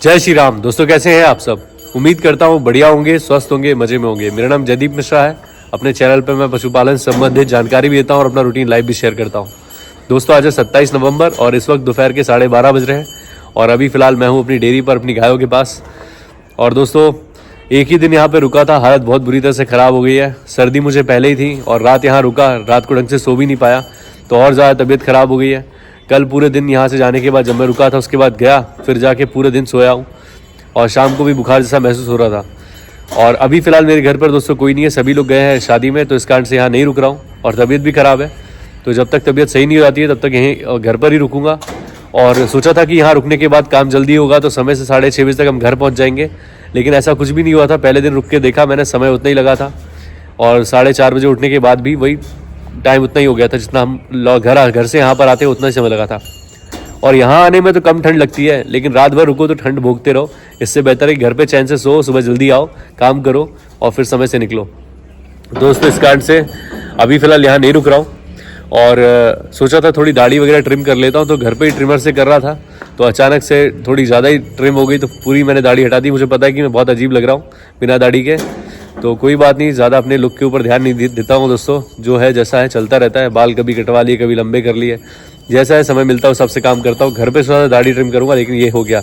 जय श्री राम। दोस्तों कैसे हैं आप सब? उम्मीद करता हूँ बढ़िया होंगे, स्वस्थ होंगे, मजे में होंगे। मेरा नाम जयदीप मिश्रा है। अपने चैनल पर मैं पशुपालन संबंधित जानकारी भी देता हूँ और अपना रूटीन लाइव भी शेयर करता हूँ। दोस्तों आज है 27 नवंबर और इस वक्त दोपहर के 12:30 बज रहे हैं और अभी फ़िलहाल मैं हूँ अपनी डेयरी पर अपनी गायों के पास। और दोस्तों एक ही दिन यहाँ पे रुका था, हालत बहुत बुरी तरह से ख़राब हो गई है। सर्दी मुझे पहले ही थी और रात यहाँ रुका, रात को ढंग से सो भी नहीं पाया तो और ज़्यादा तबीयत ख़राब हो गई है। कल पूरे दिन यहाँ से जाने के बाद जब मैं रुका था उसके बाद गया, फिर जाके पूरे दिन सोया हूँ और शाम को भी बुखार जैसा महसूस हो रहा था। और अभी फ़िलहाल मेरे घर पर दोस्तों कोई नहीं है, सभी लोग गए हैं शादी में, तो इस कारण से यहाँ नहीं रुक रहा हूँ और तबीयत भी ख़राब है। तो जब तक तबीयत सही नहीं हो जाती है तब तक यहीं घर पर ही रुकूँगा। और सोचा था कि यहाँ रुकने के बाद काम जल्दी होगा तो समय से 6:30 बजे तक हम घर पहुँच जाएंगे, लेकिन ऐसा कुछ भी नहीं हुआ था। पहले दिन रुक के देखा मैंने, समय उतना ही लगा था और 4:30 बजे उठने के बाद भी वही टाइम उतना ही हो गया था जितना हम घर से यहाँ पर आते उतना ही समय लगा था। और यहाँ आने में तो कम ठंड लगती है, लेकिन रात भर रुको तो ठंड भोगते रहो। इससे बेहतर है घर पे चैन से सो, सुबह जल्दी आओ, काम करो और फिर समय से निकलो। दोस्तों इस कारण से अभी फ़िलहाल यहाँ नहीं रुक रहा हूँ और सोचा था थोड़ी दाढ़ी वगैरह ट्रिम कर लेता हूँ, तो घर पे ही ट्रिमर से कर रहा था तो अचानक से थोड़ी ज़्यादा ही ट्रिम हो गई, तो पूरी मैंने दाढ़ी हटा दी। मुझे पता है कि मैं बहुत अजीब लग रहा हूँ बिना दाढ़ी के, तो कोई बात नहीं, ज़्यादा अपने लुक के ऊपर ध्यान नहीं देता हूँ दोस्तों। जो है जैसा है चलता रहता है, बाल कभी कटवा लिए, कभी लंबे कर लिए, जैसा है समय मिलता है सबसे काम करता हूँ। घर पे थोड़ा दाढ़ी ट्रिम करूँगा, लेकिन ये हो गया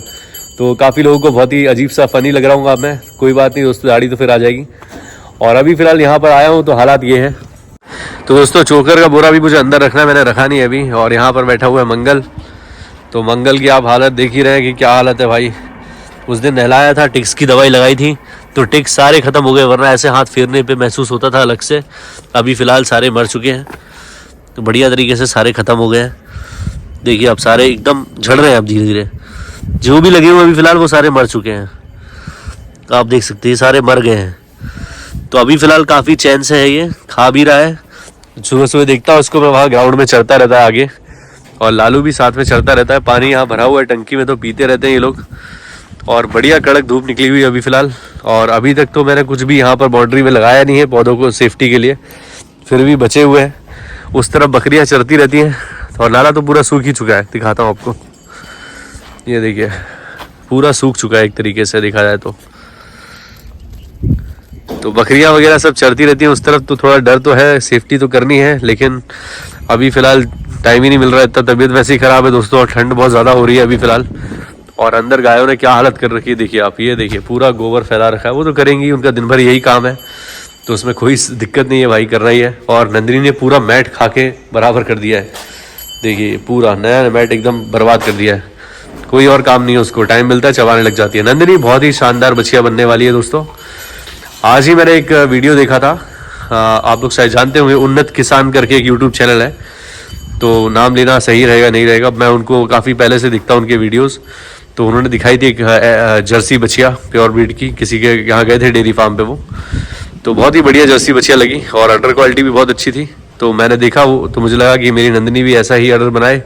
तो काफ़ी लोगों को बहुत ही अजीब सा फ़नी लग रहा हूँ मैं। कोई बात नहीं दोस्तों, दाढ़ी तो फिर आ जाएगी। और अभी फ़िलहाल यहाँ पर आया हूँ तो हालात ये है। तो दोस्तों चोकर का बोरा भी मुझे अंदर रखना है, मैंने रखा नहीं अभी। और यहाँ पर बैठा हुआ है मंगल। तो मंगल की आप हालत देख ही रहे हैं कि क्या हालत है भाई। उस दिन नहलाया था, टिक्स की दवाई लगाई थी तो टिक्स सारे ख़त्म हो गए, वरना ऐसे हाथ फेरने पे महसूस होता था अलग से। अभी फ़िलहाल सारे मर चुके हैं, तो बढ़िया तरीके से सारे ख़त्म हो गए हैं। देखिए अब सारे एकदम झड़ रहे हैं, अब धीरे धीरे जो भी लगे हुए अभी फ़िलहाल वो सारे मर चुके हैं। तो आप देख सकते हैं सारे मर गए हैं। तो अभी फ़िलहाल काफ़ी चैन से है, ये खा भी रहा है। सुबह सुबह देखता हूँ उसको मैं, वहाँ ग्राउंड में चलता रहता है आगे, और लालू भी साथ में चलता रहता है। पानी यहाँ भरा हुआ है टंकी में, तो पीते रहते हैं ये लोग। और बढ़िया कड़क धूप निकली हुई है अभी फ़िलहाल। और अभी तक तो मैंने कुछ भी यहाँ पर बाउंड्री में लगाया नहीं है पौधों को सेफ्टी के लिए, फिर भी बचे हुए हैं। उस तरफ बकरियाँ चरती रहती हैं और नाला तो पूरा सूख ही चुका है। दिखाता हूँ आपको, ये देखिए पूरा सूख चुका है एक तरीके से देखा जाए तो बकरियां वगैरह सब चरती रहती हैं उस तरफ। तो थोड़ा डर तो है, सेफ्टी तो करनी है, लेकिन अभी फ़िलहाल टाइम ही नहीं मिल रहा है। इतना तबीयत वैसे ही ख़राब है दोस्तों और ठंड बहुत ज़्यादा हो रही है अभी फ़िलहाल। और अंदर गायों ने क्या हालत कर रखी है देखिए आप, ये देखिए पूरा गोबर फैला रखा है। वो तो करेंगी, उनका दिन भर यही काम है, तो उसमें कोई दिक्कत नहीं है भाई, कर रही है। और नंदिनी ने पूरा मैट खा के बराबर कर दिया है, देखिए पूरा नया मैट एकदम बर्बाद कर दिया है। कोई और काम नहीं है उसको, टाइम मिलता है चबाने लग जाती है। नंदिनी बहुत ही शानदार बछिया बनने वाली है दोस्तों। आज ही मैंने एक वीडियो देखा था, आप लोग शायद जानते होंगे, उन्नत किसान करके एक यूट्यूब चैनल है, तो नाम लेना सही रहेगा नहीं रहेगा, मैं उनको काफ़ी पहले से दिखता हूँ उनके वीडियोस। तो उन्होंने दिखाई थी एक जर्सी बछिया प्योर ब्रीड की, किसी के यहाँ गए थे डेयरी फार्म पे वो, तो बहुत ही बढ़िया जर्सी बछिया लगी और अडर क्वालिटी भी बहुत अच्छी थी। तो मैंने देखा वो, तो मुझे लगा कि मेरी नंदिनी भी ऐसा ही अडर बनाए।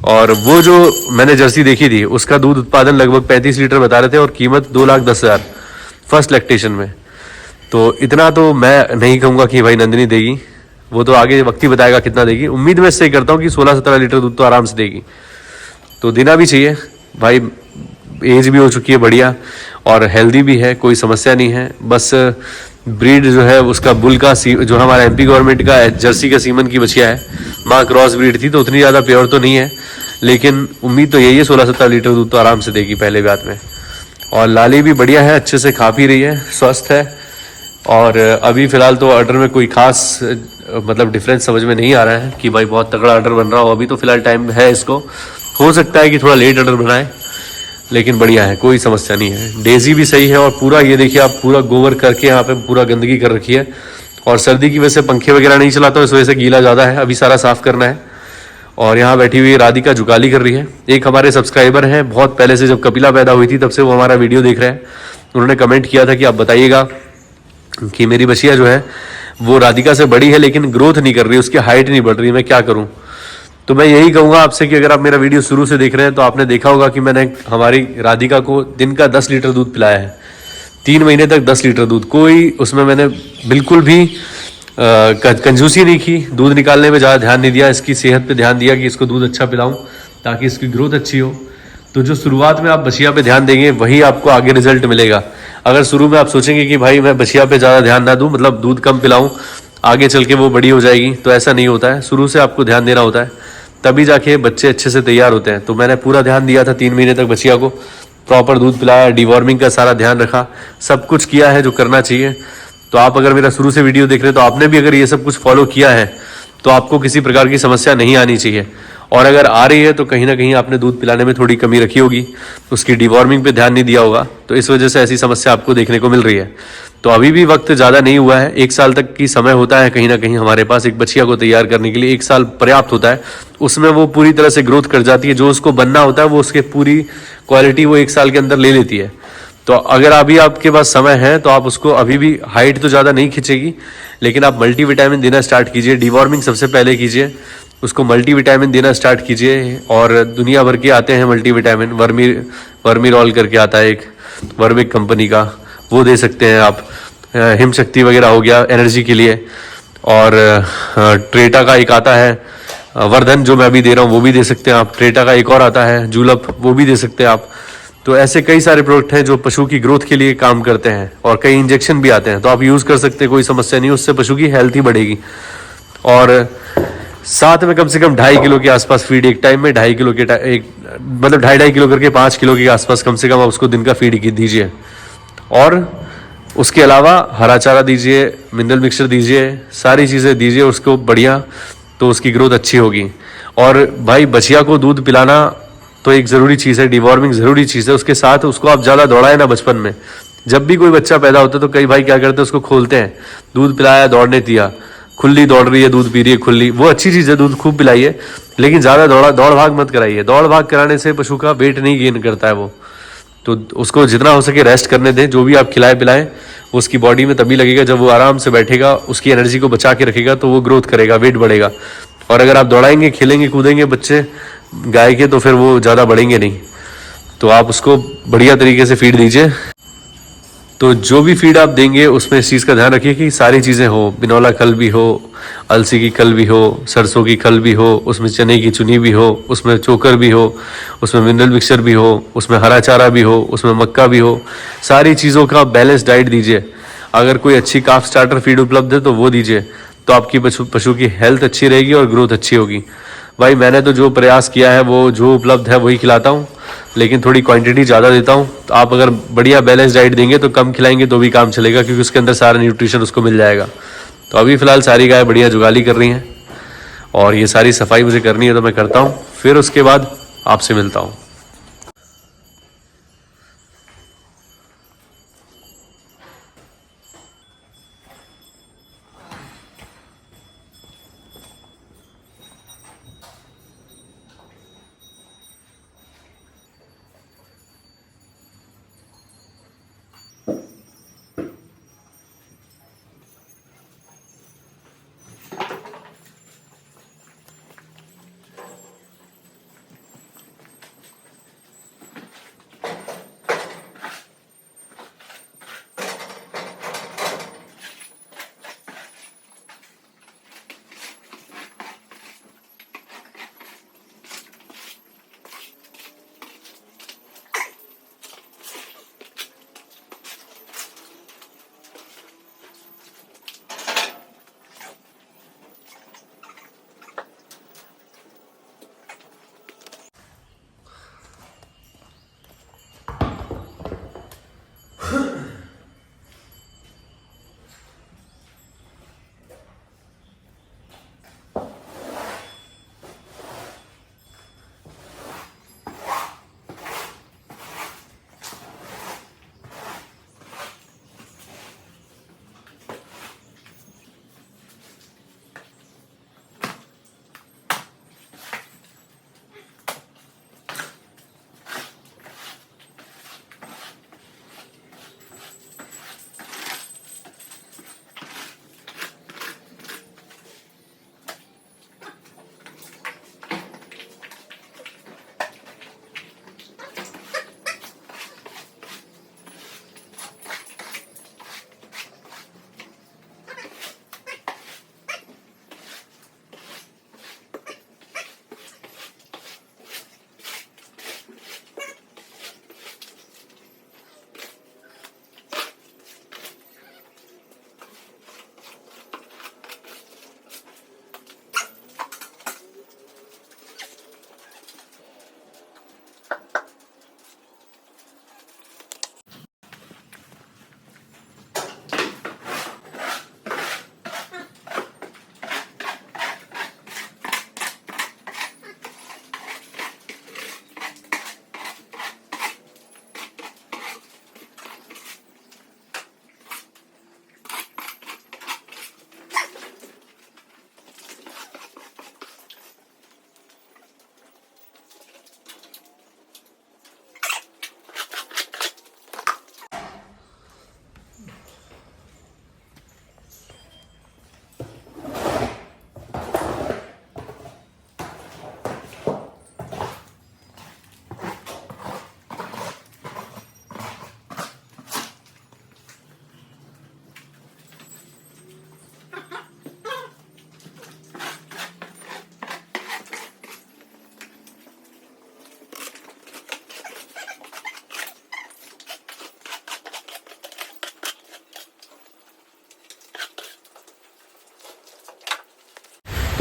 और वो जो मैंने जर्सी देखी थी उसका दूध उत्पादन लगभग 35 लीटर बता रहे थे और कीमत 2,10,000 फर्स्ट लैक्टेशन में। तो इतना तो मैं नहीं कहूँगा कि भाई नंदिनी देगी, वो तो आगे वक्त ही बताएगा कितना देगी। उम्मीद मैं इससे करता हूँ कि 16-17 लीटर दूध तो आराम से देगी, तो देना भी चाहिए भाई। एज भी हो चुकी है बढ़िया और हेल्दी भी है, कोई समस्या नहीं है। बस ब्रीड जो है उसका बुल का जो हमारा एमपी गवर्नमेंट का जर्सी का सीमन की बछिया है, माँ क्रॉस ब्रीड थी तो उतनी ज़्यादा प्योर तो नहीं है, लेकिन उम्मीद तो यही है 16-17 लीटर दूध तो आराम से देगी पहले ब्यात में। और लाली भी बढ़िया है, अच्छे से खा पी रही है, स्वस्थ है। और अभी फ़िलहाल तो ऑर्डर में कोई खास मतलब डिफरेंस समझ में नहीं आ रहा है कि भाई बहुत तगड़ा ऑर्डर बन रहा हो। अभी तो फ़िलहाल टाइम है इसको, हो सकता है कि थोड़ा लेट ऑर्डर बनाए, लेकिन बढ़िया है, कोई समस्या नहीं है। डेजी भी सही है और पूरा ये देखिए आप, पूरा गोबर करके यहाँ पे पूरा गंदगी कर रखी है। और सर्दी की वजह से पंखे वगैरह नहीं चलाता हूँ, इस वजह से गीला ज़्यादा है, अभी सारा साफ़ करना है। और यहाँ बैठी हुई राधिका जुगाली कर रही है। एक हमारे सब्सक्राइबर हैं, बहुत पहले से जब कपिला पैदा हुई थी तब से वो हमारा वीडियो देख रहे हैं। उन्होंने कमेंट किया था कि आप बताइएगा कि मेरी बछिया जो है वो राधिका से बड़ी है लेकिन ग्रोथ नहीं कर रही, उसकी हाइट नहीं बढ़ रही, मैं क्या करूं। तो मैं यही कहूंगा आपसे कि अगर आप मेरा वीडियो शुरू से देख रहे हैं तो आपने देखा होगा कि मैंने हमारी राधिका को दिन का 10 लीटर दूध पिलाया है, 3 महीने तक 10 लीटर दूध। कोई उसमें मैंने बिल्कुल भी कंजूसी नहीं की, दूध निकालने में ज़्यादा ध्यान नहीं दिया, इसकी सेहत पे ध्यान दिया कि इसको दूध अच्छा पिलाऊं ताकि इसकी ग्रोथ अच्छी हो। तो जो शुरुआत में आप बछिया पे ध्यान देंगे वही आपको आगे रिजल्ट मिलेगा। अगर शुरू में आप सोचेंगे कि भाई मैं बछिया पे ज़्यादा ध्यान ना दूं, मतलब दूध कम पिलाऊं, आगे चल के वो बड़ी हो जाएगी, तो ऐसा नहीं होता है। शुरू से आपको ध्यान देना होता है, तभी जाके बच्चे अच्छे से तैयार होते हैं। तो मैंने पूरा ध्यान दिया था 3 महीने तक बछिया को, प्रॉपर दूध पिलाया, डिवॉर्मिंग का सारा ध्यान रखा, सब कुछ किया है जो करना चाहिए। तो आप अगर मेरा शुरू से वीडियो देख रहे हैं तो आपने भी अगर ये सब कुछ फॉलो किया है तो आपको किसी प्रकार की समस्या नहीं आनी चाहिए। और अगर आ रही है तो कहीं ना कहीं आपने दूध पिलाने में थोड़ी कमी रखी होगी, उसकी डिवॉर्मिंग पे ध्यान नहीं दिया होगा, तो इस वजह से ऐसी समस्या आपको देखने को मिल रही है। तो अभी भी वक्त ज़्यादा नहीं हुआ है, 1 साल तक की समय होता है कहीं ना कहीं हमारे पास एक बछिया को तैयार करने के लिए। 1 साल पर्याप्त होता है, उसमें वो पूरी तरह से ग्रोथ कर जाती है। जो उसको बनना होता है वो उसके पूरी क्वालिटी वो 1 साल के अंदर ले लेती है। तो अगर अभी आपके पास समय है तो आप उसको, अभी भी हाइट तो ज़्यादा नहीं खींचेगी, लेकिन आप मल्टीविटामिन देना स्टार्ट कीजिए। डिवॉर्मिंग सबसे पहले कीजिए, उसको मल्टीविटामिन देना स्टार्ट कीजिए। और दुनिया भर के आते हैं मल्टीविटामिन, वर्मीरॉल करके आता है एक, वर्मिक कंपनी का, वो दे सकते हैं आप। हिम शक्ति वगैरह हो गया एनर्जी के लिए। और ट्रेटा का एक आता है वर्धन, जो मैं अभी दे रहा हूँ, वो भी दे सकते हैं आप। ट्रेटा का एक और आता है जूलप, वो भी दे सकते हैं आप। तो ऐसे कई सारे प्रोडक्ट हैं जो पशु की ग्रोथ के लिए काम करते हैं, और कई इंजेक्शन भी आते हैं, तो आप यूज़ कर सकते हैं, कोई समस्या नहीं, उससे पशु की हेल्थ ही बढ़ेगी। और साथ में कम से कम 2.5 किलो के आसपास फीड एक टाइम में, 2.5 किलो के एक, मतलब 2.5 किलो करके 5 किलो के आसपास कम से कम आप उसको दिन का फीड दीजिए। और उसके अलावा हरा चारा दीजिए, मिनरल मिक्सचर दीजिए, सारी चीज़ें दीजिए उसको बढ़िया, तो उसकी ग्रोथ अच्छी होगी। और भाई बछिया को दूध पिलाना तो एक ज़रूरी चीज़ है, डिवॉर्मिंग ज़रूरी चीज़ है, उसके साथ उसको आप ज़्यादा दौड़ाए ना। बचपन में जब भी कोई बच्चा पैदा होता है तो कई भाई क्या करते हैं, उसको खोलते हैं, दूध पिलाया, दौड़ने दिया, खुली दौड़ रही है, दूध पी रही है खुली, वो अच्छी चीज़ है, दूध खूब पिलाइए, लेकिन ज़्यादा दौड़ भाग मत कराइए। दौड़ भाग कराने से पशु का वेट नहीं गेन करता है वो। तो उसको जितना हो सके रेस्ट करने दें, जो भी आप खिलाए पिलाएं वो उसकी बॉडी में तभी लगेगा जब वो आराम से बैठेगा, उसकी एनर्जी को बचा के रखेगा, तो वो ग्रोथ करेगा, वेट बढ़ेगा। और अगर आप दौड़ाएंगे, खेलेंगे कूदेंगे बच्चे गाय के, तो फिर वो ज़्यादा बढ़ेंगे नहीं। तो आप उसको बढ़िया तरीके से फीड दीजिए। तो जो भी फीड आप देंगे उसमें इस चीज़ का ध्यान रखिए कि सारी चीज़ें हो, बिनौला खल भी हो, अलसी की खल भी हो, सरसों की खल भी हो, उसमें चने की चुनी भी हो, उसमें चोकर भी हो, उसमें मिनरल मिक्सचर भी हो, उसमें हरा चारा भी हो, उसमें मक्का भी हो। सारी चीज़ों का बैलेंस डाइट दीजिए। अगर कोई अच्छी काफ स्टार्टर फीड उपलब्ध है तो वो दीजिए, तो आपकी पशु की हेल्थ अच्छी रहेगी और ग्रोथ अच्छी होगी। भाई मैंने तो जो प्रयास किया है, वो जो उपलब्ध है वही खिलाता हूँ, लेकिन थोड़ी क्वांटिटी ज़्यादा देता हूँ। तो आप अगर बढ़िया बैलेंस डाइट देंगे तो कम खिलाएंगे तो भी काम चलेगा, क्योंकि उसके अंदर सारा न्यूट्रिशन उसको मिल जाएगा। तो अभी फ़िलहाल सारी गाय बढ़िया जुगाली कर रही हैं, और ये सारी सफाई मुझे करनी है तो मैं करता हूँ, फिर उसके बाद आपसे मिलता हूँ।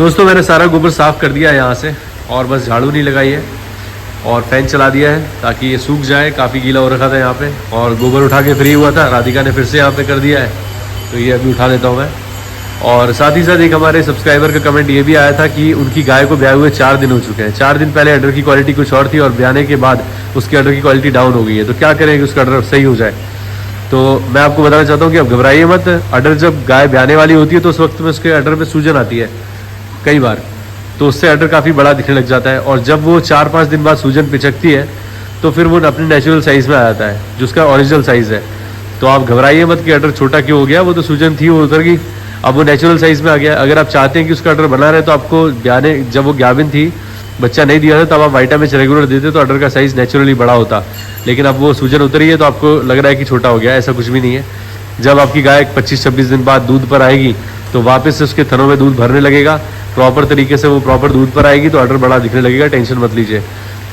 दोस्तों मैंने सारा गोबर साफ़ कर दिया है यहाँ से, और बस झाड़ू नहीं लगाई है और फैन चला दिया है ताकि ये सूख जाए। काफ़ी गीला हो रखा था यहाँ पे, और गोबर उठा के फ्री हुआ था, राधिका ने फिर से यहाँ पे कर दिया है, तो ये अभी उठा देता हूँ मैं। और साथ ही साथ एक हमारे सब्सक्राइबर का कमेंट ये भी आया था कि उनकी गाय को ब्याए हुए 4 दिन हो चुके हैं। 4 दिन पहले अडर की क्वालिटी कुछ और थी और ब्याने के बाद उसके अडर की क्वालिटी डाउन हो गई है। तो क्या करें कि उसका अडर सही हो जाए। तो मैं आपको बताना चाहता हूँ कि अब घबराइए मत। अडर जब गाय ब्याने वाली होती है तो उस वक्त में उसके अडर में सूजन आती है कई बार, तो उससे अडर काफ़ी बड़ा दिखने लग जाता है। और जब वो 4-5 दिन बाद सूजन पिचकती है तो फिर वो अपने नेचुरल साइज़ में आ जाता है, जो उसका ओरिजिनल साइज़ है। तो आप घबराइए मत कि अडर छोटा क्यों हो गया, वो तो सूजन थी वो उतर गई, अब वो नेचुरल साइज़ में आ गया। अगर आप चाहते हैं कि उसका अडर बना रहे तो आपको ब्याने, जब वो गाभिन थी, बच्चा नहीं दिया था, तब आप वाइटामिन रेगुलर देते तो अडर का साइज़ नेचुरली बड़ा होता। लेकिन अब वो सूजन उतरी है तो आपको लग रहा है कि छोटा हो गया, ऐसा कुछ भी नहीं है। जब आपकी गाय 25-26 दिन बाद दूध पर आएगी तो वापस से उसके थनों में दूध भरने लगेगा, प्रॉपर तरीके से वो प्रॉपर दूध पर आएगी तो अडर बड़ा दिखने लगेगा, टेंशन मत लीजिए।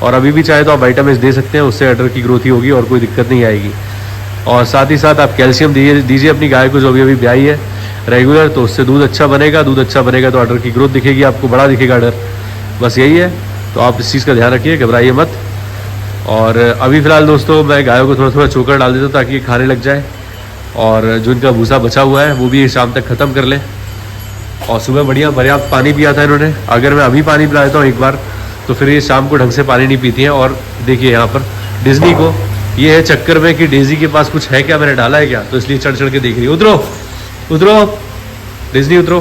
और अभी भी चाहे तो आप वाइटामिन दे सकते हैं, उससे अडर की ग्रोथ ही होगी और कोई दिक्कत नहीं आएगी। और साथ ही साथ आप कैल्शियम दीजिए अपनी गाय को जो अभी ब्याई है रेगुलर, तो उससे दूध अच्छा बनेगा। दूध अच्छा बनेगा तो अडर की ग्रोथ दिखेगी, आपको बड़ा दिखेगा अडर। बस यही है, तो आप इस चीज़ का ध्यान रखिए, घबराइए मत। और अभी फ़िलहाल दोस्तों मैं गायों को थोड़ा थोड़ा चोकर डाल देता हूँ ताकि ये खाने लग जाए, और जो इनका भूसा बचा हुआ है वो भी शाम तक ख़त्म कर लें। और सुबह बढ़िया पर्याप्त पानी पिया था इन्होंने। अगर मैं अभी पानी पिला देता हूँ एक बार तो फिर ये शाम को ढंग से पानी नहीं पीती हैं। और देखिए यहाँ पर डिज्नी को ये है चक्कर में कि डेजी के पास कुछ है क्या, मैंने डाला है क्या, तो इसलिए चढ़ चढ़ के देख रही है। उतरो उतरो डिज्नी उतरो,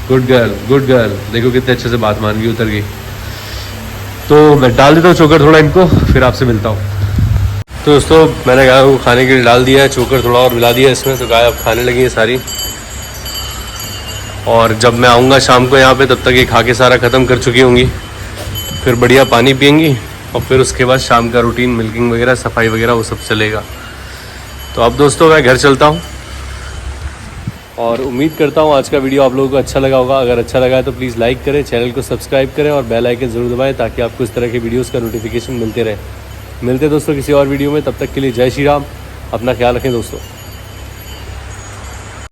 गुड गर्ल गुड गर्ल। देखो कितने अच्छे से बात मान गई, उतर गई। तो मैं डाल देता हूँ चोकर थोड़ा इनको, फिर आपसे मिलता हूँ। तो दोस्तों मैंने गाय को खाने के लिए डाल दिया है, चोकर थोड़ा और मिला दिया इसमें, तो गाय अब खाने लगी है सारी। और जब मैं आऊँगा शाम को यहाँ पे तब तक ये खा के सारा ख़त्म कर चुकी होंगी, फिर बढ़िया पानी पियेंगी और फिर उसके बाद शाम का रूटीन मिल्किंग वगैरह, सफाई वगैरह वो सब चलेगा। तो अब दोस्तों मैं घर चलता हूँ, और उम्मीद करता हूँ आज का वीडियो आप लोगों को अच्छा लगा होगा। अगर अच्छा लगा है तो प्लीज़ लाइक करें, चैनल को सब्सक्राइब करें और बेल आइकन ज़रूर दबाएं ताकि आपको इस तरह के वीडियोस का नोटिफिकेशन मिलते रहे। मिलते हैं दोस्तों किसी और वीडियो में, तब तक के लिए जय श्री राम। अपना ख्याल रखें दोस्तों।